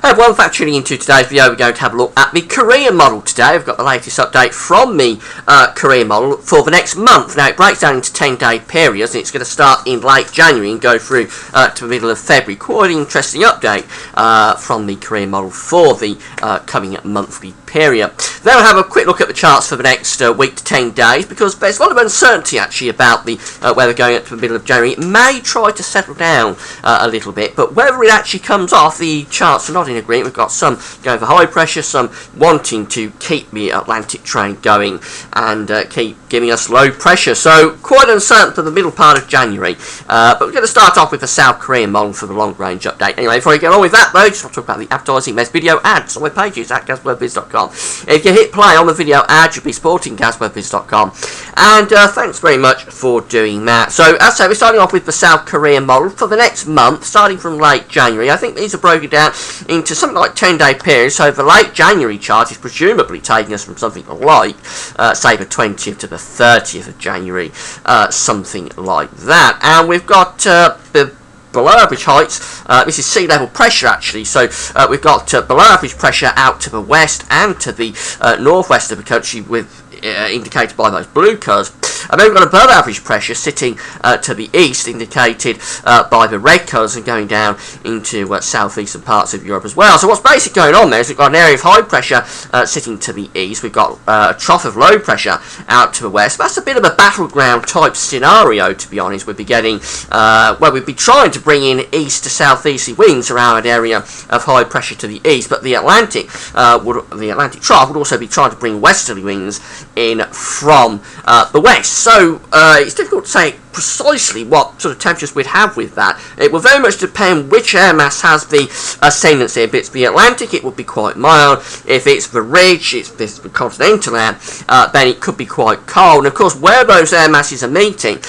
Hey everyone, thanks for tuning into today's video. We're going to have a look at the Korean model today. We've got the latest update from the Korean model for the next month. Now, it breaks down into 10-day periods, and it's going to start in late January and go through to the middle of February. Quite an interesting update from the Korean model for the coming monthly period. Then we'll have a quick look at the charts for the next week to 10 days, because there's a lot of uncertainty actually about the where we're going up to the middle of January. It may try to settle down a little bit, but whether it actually comes off, the charts are not in agreement. We've got some going for high pressure, some wanting to keep the Atlantic trade going and keep giving us low pressure. So quite uncertain for the middle part of January. But we're going to start off with the South Korean model for the long range update. Anyway, before we get on with that though, just want to talk about the advertising best video ads on web pages at GazWebBiz.com. If you hit play on the video ad, you'll be supporting GazWebBiz.com. And thanks very much for doing that. So as I say, we're starting off with the South Korean model for the next month, starting from late January. I think these are broken down into something like 10-day periods. So the late January chart is presumably taking us from something like, say, the 20th to the 30th of January, something like that. And we've got the below average heights. This is sea level pressure actually, so we've got below average pressure out to the west and to the northwest of the country, with indicated by those blue colours. And then we've got above average pressure sitting to the east, indicated by the red colours, and going down into southeastern parts of Europe as well. So what's basically going on there is we've got an area of high pressure sitting to the east. We've got a trough of low pressure out to the west. That's a bit of a battleground type scenario, to be honest. We'd be getting, well, we'd be trying to bring in east to southeasterly winds around an area of high pressure to the east, but the Atlantic trough would also be trying to bring westerly winds in from the west. So it's difficult to say precisely what sort of temperatures we'd have with that. It will very much depend which air mass has the ascendancy. If it's the Atlantic, it would be quite mild. If it's the ridge, it's the continental air, then it could be quite cold. And of course, where those air masses are meeting,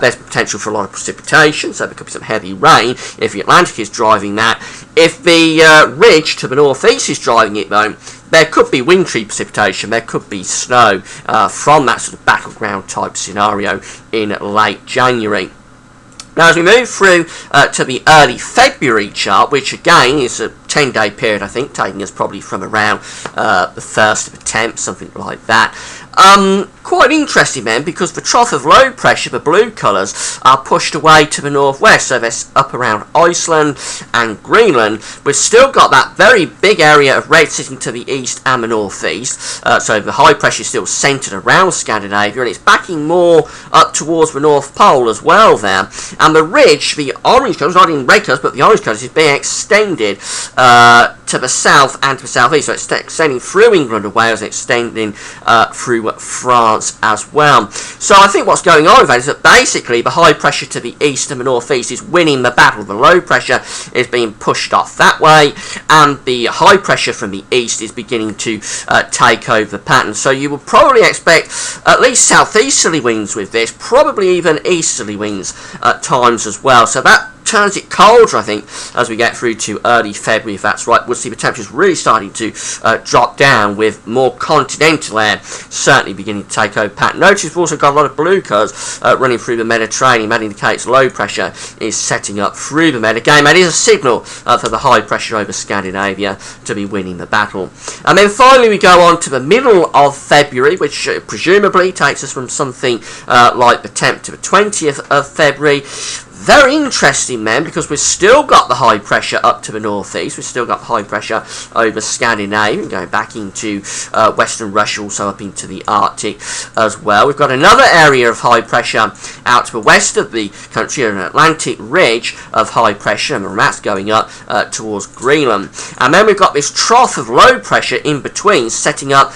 there's potential for a lot of precipitation, so there could be some heavy rain if the Atlantic is driving that. If the ridge to the northeast is driving it though, there could be wintry precipitation, there could be snow from that sort of battleground type scenario in late January. Now as we move through to the early February chart, which again is a 10-day period, I think, taking us probably from around the 1st to the 10th, something like that. Quite interesting then, because the trough of low pressure, the blue colours, are pushed away to the northwest, so they're up around Iceland and Greenland. We've still got that very big area of red sitting to the east and the northeast, so the high pressure is still centred around Scandinavia, and it's backing more up towards the North Pole as well there. And the ridge, the orange colours, not in red colours, but the orange colours, is being extended to the south and to the southeast, so it's extending through England and Wales, and extending through France as well. So I think what's going on with that is that basically the high pressure to the east and the northeast is winning the battle. The low pressure is being pushed off that way, and the high pressure from the east is beginning to take over the pattern. So you will probably expect at least southeasterly winds with this, probably even easterly winds at times as well. So that turns it colder, I think, as we get through to early February, if that's right. We'll see the temperatures really starting to drop down, with more continental air certainly beginning to take over pattern. Notice we've also got a lot of blue colours running through the Mediterranean. That indicates low pressure is setting up through the Med. Again, that is a signal for the high pressure over Scandinavia to be winning the battle. And then finally we go on to the middle of February, which presumably takes us from something like the 10th to the 20th of February. Very interesting then, because we've still got the high pressure up to the northeast. We've still got high pressure over Scandinavia, going back into western Russia, also up into the Arctic as well. We've got another area of high pressure out to the west of the country, an Atlantic ridge of high pressure, and that's going up towards Greenland. And then we've got this trough of low pressure in between, setting up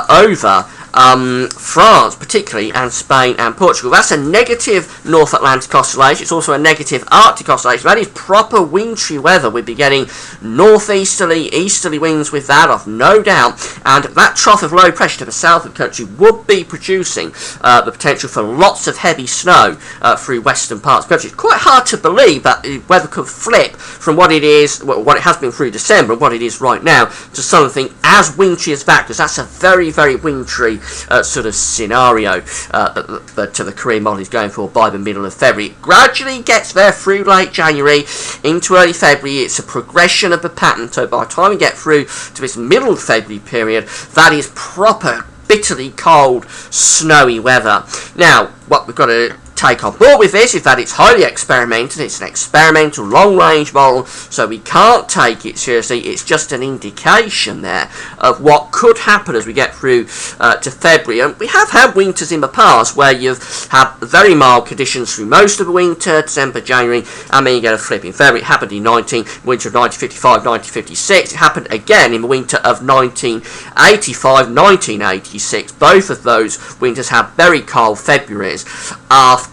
over France particularly, and Spain and Portugal. That's a negative North Atlantic oscillation. It's also a negative Arctic oscillation. That is proper wintry weather. We'd be getting northeasterly, easterly winds with that, of no doubt, and that trough of low pressure to the south of the country would be producing the potential for lots of heavy snow through western parts of the country. It's quite hard to believe that the weather could flip from what it is, what it has been through December, and what it is right now, to something as wintry as that, because that's a very, very wintry sort of scenario that the Korean model is going for by the middle of February. It gradually gets there through late January into early February. It's a progression of the pattern, so by the time we get through to this middle of February period, that is proper bitterly cold, snowy weather. Now, what we've got to take on board with this is that it's highly experimental. It's an experimental long-range model, so we can't take it seriously. It's just an indication there of what could happen as we get through to February. And we have had winters in the past where you've had very mild conditions through most of the winter, December, January, and then you get a flip in February. It happened in winter of 1955, 1956. It happened again in the winter of 1985, 1986. Both of those winters had very cold Februaries after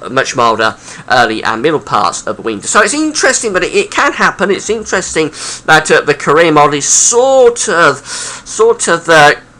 much milder early and middle parts of the winter. So it's interesting that it can happen. It's interesting that the Korean model is sort of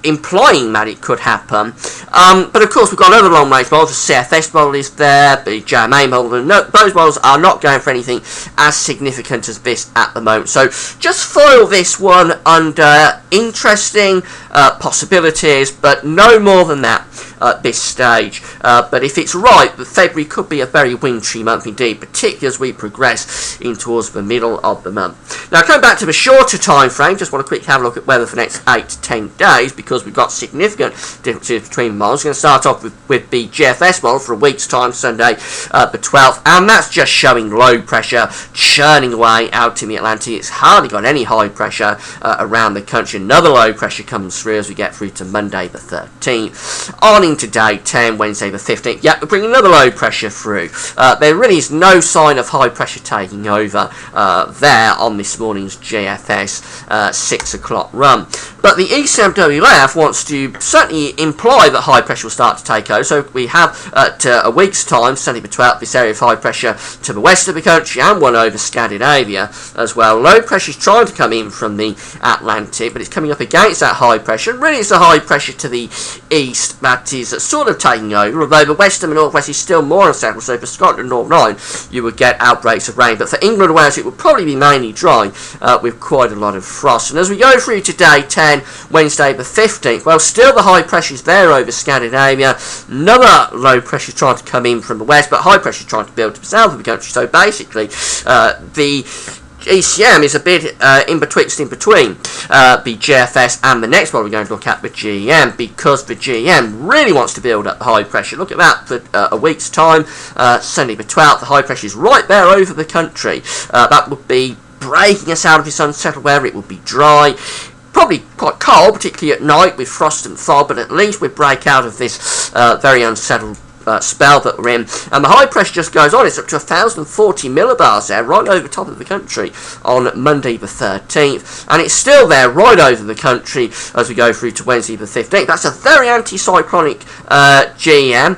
implying that it could happen. But of course we've got another long range model. The CFS model is there, the JMA model, and those models are not going for anything as significant as this at the moment. So just file this one under interesting possibilities, but no more than that at this stage. But if it's right, February could be a very wintry month indeed, particularly as we progress in towards the middle of the month. Now, coming back to the shorter time frame, just want to quickly have a look at weather for the next 8 to 10 days, because we've got significant differences between models. We're going to start off with the GFS model for a week's time, Sunday the 12th, and that's just showing low pressure churning away out in the Atlantic. It's hardly got any high pressure around the country. Another low pressure comes through as we get through to Monday the 13th. On into day 10, Wednesday the 15th. Yeah, we're bringing another low pressure through. There really is no sign of high pressure taking over there on this morning's GFS 6 o'clock run. But the ECMWF wants to certainly imply that high pressure will start to take over. So we have at a week's time, Sunday the 12th, this area of high pressure to the west of the country and one over Scandinavia as well. Low pressure is trying to come in from the Atlantic, but it's coming up against that high pressure. And really it's a high pressure to the east that is sort of taking over, although the west and the northwest is still more unsettled. So for Scotland and Northern Ireland, you would get outbreaks of rain. But for England and Wales, it would probably be mainly dry with quite a lot of frost. And as we go through to day 10, Wednesday the 15th, well, still the high pressure is there over Scandinavia. Another low pressure trying to come in from the west, but high pressure trying to build to the south of the country. So basically, the ECM is a bit in between the GFS and the next one we're going to look at, the GEM, because the GEM really wants to build up high pressure. Look at that for a week's time, Sunday the 12th. The high pressure is right there over the country. That would be breaking us out of this unsettled weather. It would be dry, probably quite cold, particularly at night with frost and fog, but at least we break out of this very unsettled spell that we're in. And the high pressure just goes on. It's up to 1,040 millibars there, right over the top of the country on Monday the 13th. And it's still there right over the country as we go through to Wednesday the 15th. That's a very anticyclonic GEM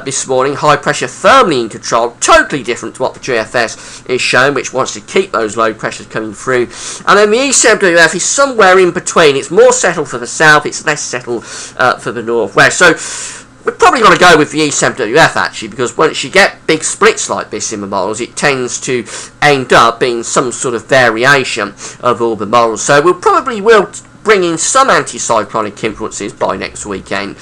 this morning. High pressure firmly in control. Totally different to what the GFS is showing, which wants to keep those low pressures coming through. And then the ECMWF is somewhere in between. It's more settled for the south. It's less settled for the northwest. So we're probably going to go with the ECMWF actually, because once you get big splits like this in the models, it tends to end up being some sort of variation of all the models. So we'll probably bring in some anticyclonic influences by next weekend.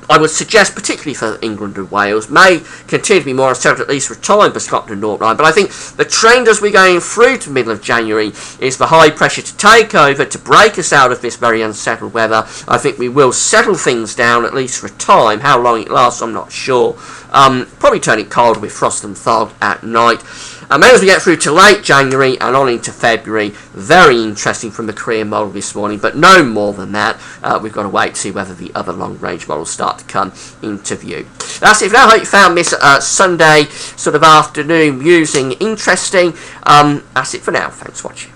I would suggest, particularly for England and Wales, may continue to be more unsettled at least for a time for Scotland and Northern Ireland. But I think the trend as we're going through to the middle of January is for high pressure to take over, to break us out of this very unsettled weather. I think we will settle things down at least for a time. How long it lasts, I'm not sure. Probably turn it cold with frost and fog at night. And then as we get through to late January and on into February, very interesting from the Korean model this morning, but no more than that. We've got to wait to see whether the other long-range models start to come into view. That's it for now. I hope you found this Sunday sort of afternoon musing interesting. That's it for now. Thanks for watching.